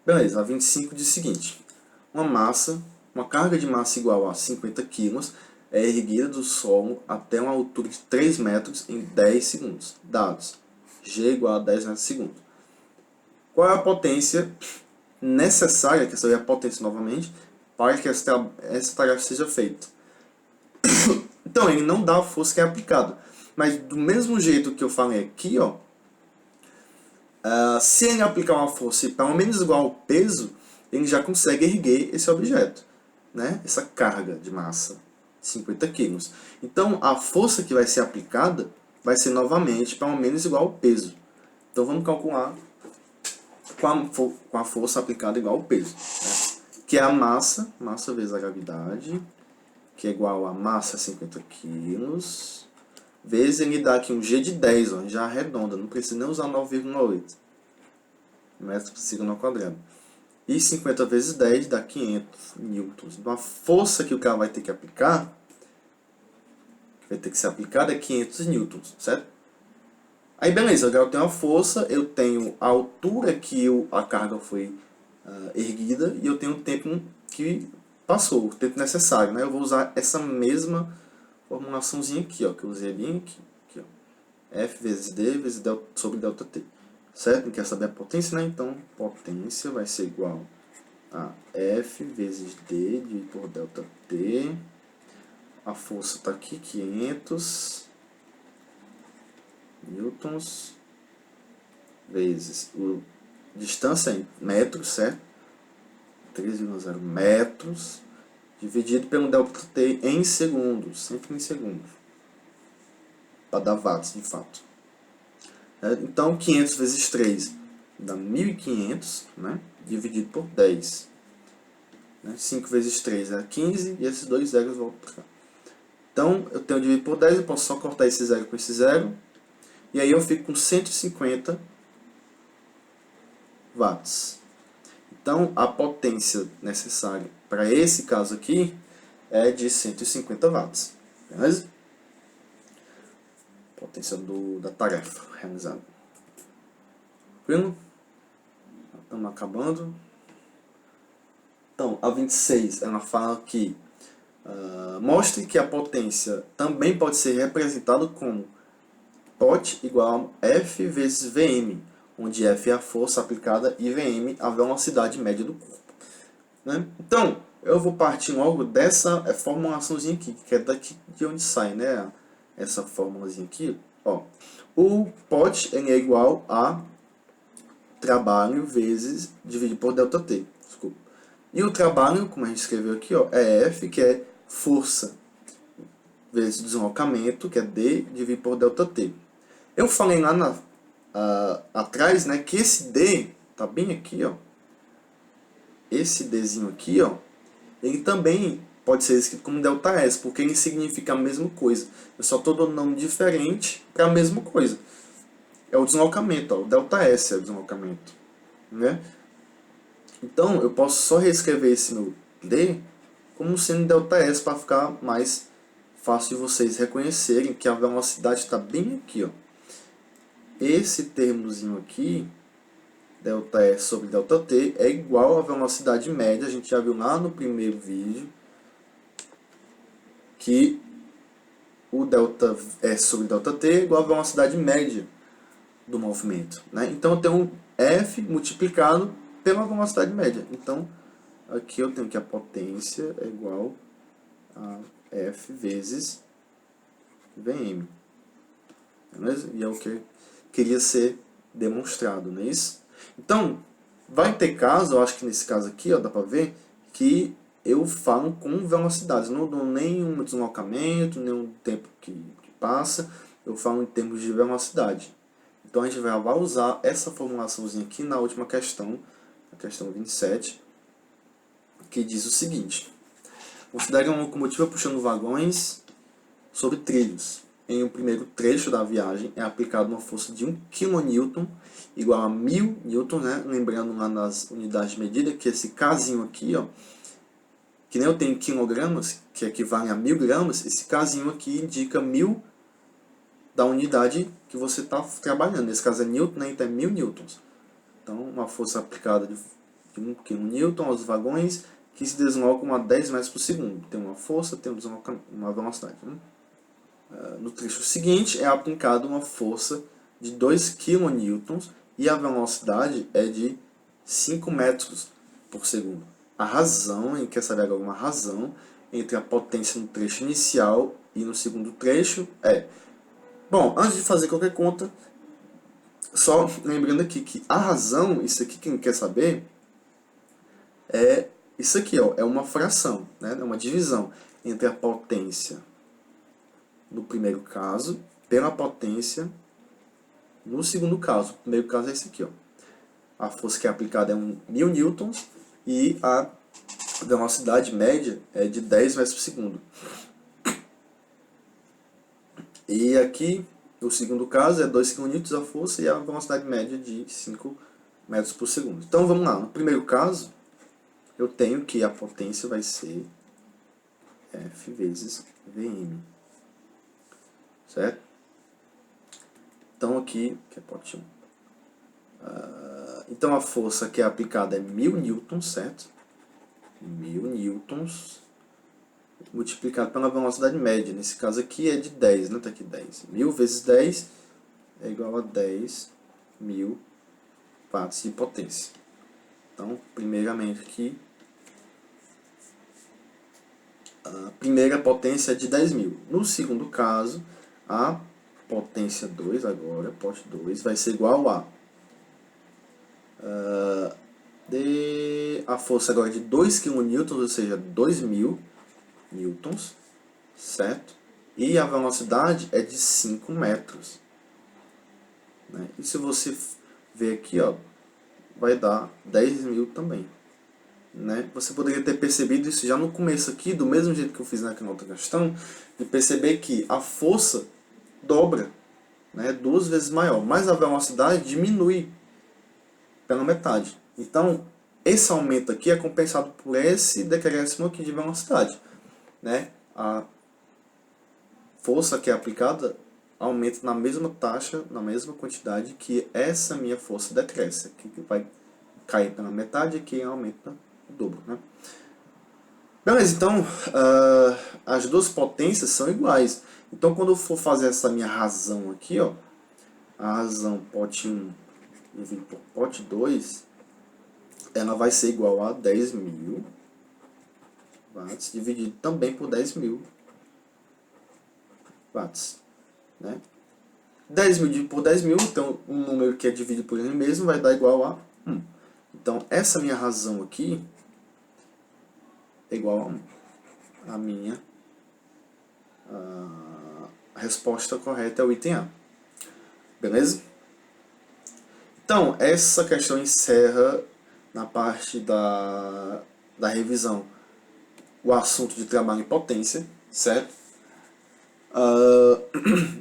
Beleza, a 25 diz o seguinte: uma carga de massa igual a 50 kg é erguida do solo até uma altura de 3 metros em 10 segundos. Dados: G igual a 10 metros por segundo. Qual é a potência necessária, que seria a potência novamente, para que essa tarefa seja feita? Então, ele não dá a força que é aplicada. Mas do mesmo jeito que eu falei aqui, ó, se ele aplicar uma força pelo menos igual ao peso, ele já consegue erguer esse objeto, né? Essa carga de massa, 50 kg. Então, a força que vai ser aplicada vai ser novamente pelo menos igual ao peso. Então, vamos calcular com a força aplicada igual ao peso, né? Que é a massa vezes a gravidade, que é igual a massa 50 kg, vezes ele dá aqui um G de 10, ó, já arredonda, não precisa nem usar 9,8 metros por segundo ao quadrado. E 50 vezes 10 dá 500 newtons. Então a força que o cara vai ter que aplicar, que vai ter que ser aplicada, é 500 newtons, certo? Aí beleza, agora eu tenho a força, eu tenho a altura que a carga foi erguida e eu tenho o tempo que passou, o tempo necessário, né? Eu vou usar essa mesma formulaçãozinha aqui, ó, que eu usei bem aqui, ó. F vezes D vezes sobre ΔT. Certo? Não quer saber a potência, né? Então, potência vai ser igual a F vezes D dividido por ΔT. A força está aqui, 500 newtons, vezes distância em metros, certo? 3,0 metros, dividido pelo ΔT em segundos, sempre em segundos, para dar watts, de fato. Então, 500 vezes 3 dá 1.500, né? Dividido por 10. 5 vezes 3 é 15, e esses dois zeros voltam para cá. Então, eu tenho dividido por 10, eu posso só cortar esse zero com esse zero, e aí eu fico com 150 watts. Então, a potência necessária para esse caso aqui é de 150 watts. Beleza? Potência da tarefa realizada. Tranquilo? Estamos acabando. Então, a 26, ela fala que mostre que a potência também pode ser representada como Pot igual a F vezes Vm, onde F é a força aplicada e Vm a velocidade média do corpo. Né? Então, eu vou partir logo dessa formulaçãozinha aqui, que é daqui de onde sai, né? Essa formulazinha aqui. Ó. O Pot é igual a trabalho vezes dividido por ΔT. Desculpa. E o trabalho, como a gente escreveu aqui, ó, é F, que é força, vezes deslocamento, que é D, dividido por ΔT. Eu falei lá atrás, né, que esse D, tá bem aqui, ó, esse Dzinho aqui, ó, ele também pode ser escrito como ΔS, porque ele significa a mesma coisa. Eu só estou dando nome diferente para a mesma coisa. É o deslocamento, ó, o ΔS é o deslocamento, né? Então, eu posso só reescrever esse meu D como sendo ΔS para ficar mais fácil de vocês reconhecerem que a velocidade está bem aqui, ó. Esse termozinho aqui, ΔS sobre ΔT, é igual à velocidade média. A gente já viu lá no primeiro vídeo que o ΔS sobre ΔT é igual à velocidade média do movimento, né? Então eu tenho um F multiplicado pela velocidade média. Então aqui eu tenho que a potência é igual a F vezes Vm. Beleza? E é o que queria ser demonstrado, não é isso? Então, vai ter caso, eu acho que nesse caso aqui, ó, dá pra ver, que eu falo com velocidades. Não dou nenhum deslocamento, nenhum tempo que passa. Eu falo em termos de velocidade. Então, a gente vai usar essa formulaçãozinha aqui na última questão, a questão 27, que diz o seguinte. Considere uma locomotiva puxando vagões sobre trilhos. Em um primeiro trecho da viagem é aplicada uma força de 1 kN igual a 1000 N, né? Lembrando lá nas unidades de medida que esse casinho aqui, ó, que nem eu tenho quilogramas, que equivale a 1000 gramas, esse casinho aqui indica 1000 da unidade que você está trabalhando. Nesse caso é Newton, né? Então é 1000 newtons. Então, uma força aplicada de 1 kN aos vagões que se deslocam a 10 metros por segundo. Tem uma força, tem uma velocidade, né? No trecho seguinte é aplicada uma força de 2 kN e a velocidade é de 5 metros por segundo. A razão, a gente quer saber alguma razão entre a potência no trecho inicial e no segundo trecho é... Bom, antes de fazer qualquer conta, só lembrando aqui que a razão, isso aqui que a gente quer saber, é isso aqui, ó, é uma fração, né? É uma divisão entre a potência no primeiro caso, pela potência no segundo caso. O primeiro caso é esse aqui, ó. A força que é aplicada é 1000 newtons e a velocidade média é de 10 metros por segundo. E aqui, no segundo caso, é 2 kN a força e a velocidade média de 5 metros por segundo. Então, vamos lá. No primeiro caso, eu tenho que a potência vai ser F vezes Vm. Certo? Então aqui, que é pote 1. Então a força que é aplicada é 1000 newtons, certo? 1000 newtons multiplicado pela velocidade média. Nesse caso aqui é de 10, né? Tá aqui 10. 1000 vezes 10 é igual a 10.000 watts de potência. Então, primeiramente aqui, a primeira potência é de 10.000. No segundo caso, a potência 2 agora, pote 2, vai ser igual a a força agora é de 2 kN, ou seja, 2000 newtons, certo? E a velocidade é de 5 metros. Né? E se você ver aqui, ó, vai dar 10.000 também. Né? Você poderia ter percebido isso já no começo aqui, do mesmo jeito que eu fiz naquela outra questão, de perceber que a força dobra, né, 2 vezes maior, mas a velocidade diminui pela metade. Então, esse aumento aqui é compensado por esse decréscimo aqui de velocidade. Né? A força que é aplicada aumenta na mesma taxa, na mesma quantidade que essa minha força decresce. Aqui que vai cair pela metade e aqui aumenta o dobro. Né? Beleza, então as duas potências são iguais. Então, quando eu for fazer essa minha razão aqui, ó, a razão pote 1 dividido por pote 2, ela vai ser igual a 10.000 watts, dividido também por 10.000 watts. Né? 10.000 dividido por 10.000, então um número que é dividido por ele mesmo vai dar igual a 1. Então, essa minha razão aqui é igual a 1. A minha resposta correta é o item A. Beleza? Então, essa questão encerra na parte da revisão, o assunto de trabalho em potência, certo?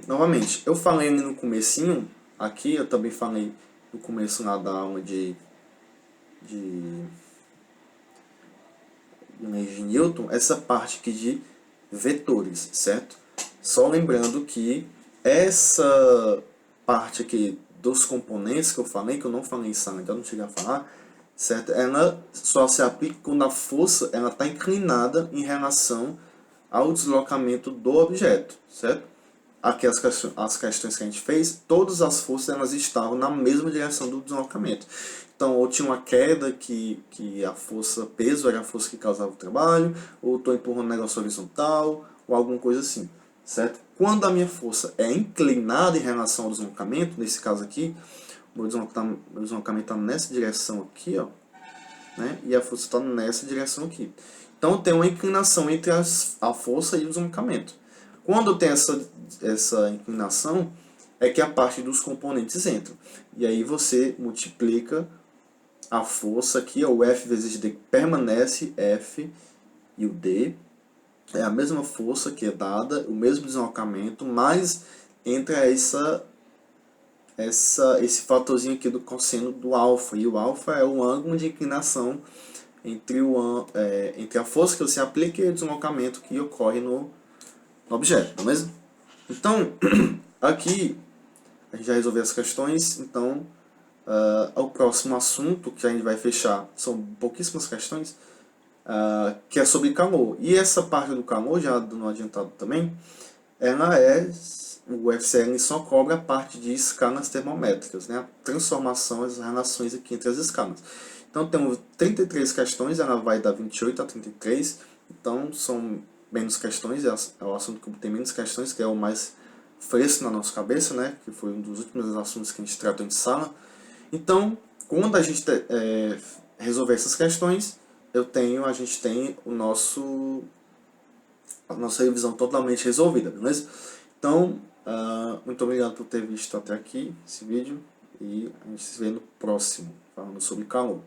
Novamente, eu falei no comecinho, aqui eu também falei no começo lá da aula de leis de Newton, essa parte aqui de vetores, certo? Só lembrando que essa parte aqui dos componentes que eu falei, que eu não falei em sala, então não cheguei a falar, certo? Ela só se aplica quando a força ela está inclinada em relação ao deslocamento do objeto, certo? Aqui as questões que a gente fez, todas as forças elas estavam na mesma direção do deslocamento. Então, ou tinha uma queda que a força peso era a força que causava o trabalho, ou estou empurrando um negócio horizontal, ou alguma coisa assim, certo? Quando a minha força é inclinada em relação ao deslocamento, nesse caso aqui, o meu deslocamento está nessa direção aqui, ó, né? E a força está nessa direção aqui. Então tem uma inclinação entre a força e o deslocamento. Quando tem essa inclinação, é que a parte dos componentes entra. E aí você multiplica a força aqui, o F vezes D permanece, F e o D. É a mesma força que é dada, o mesmo deslocamento, mas entra esse fatorzinho aqui do cosseno do alfa. E o alfa é o ângulo de inclinação entre a força que você aplica e o deslocamento que ocorre no objeto, beleza? Então, aqui a gente já resolveu as questões, então o próximo assunto que a gente vai fechar são pouquíssimas questões, que é sobre calor. E essa parte do calor, já dando adiantado também, o FCL só cobra a parte de escalas termométricas, né? A transformação, as relações aqui entre as escalas. Então temos 33 questões, ela vai da 28 a 33, então são menos questões, é o assunto que tem menos questões, que é o mais fresco na nossa cabeça, né? Que foi um dos últimos assuntos que a gente tratou em sala. Então, quando a gente resolver essas questões, a gente tem a nossa revisão totalmente resolvida, beleza? Então, muito obrigado por ter visto até aqui esse vídeo e a gente se vê no próximo, falando sobre calor.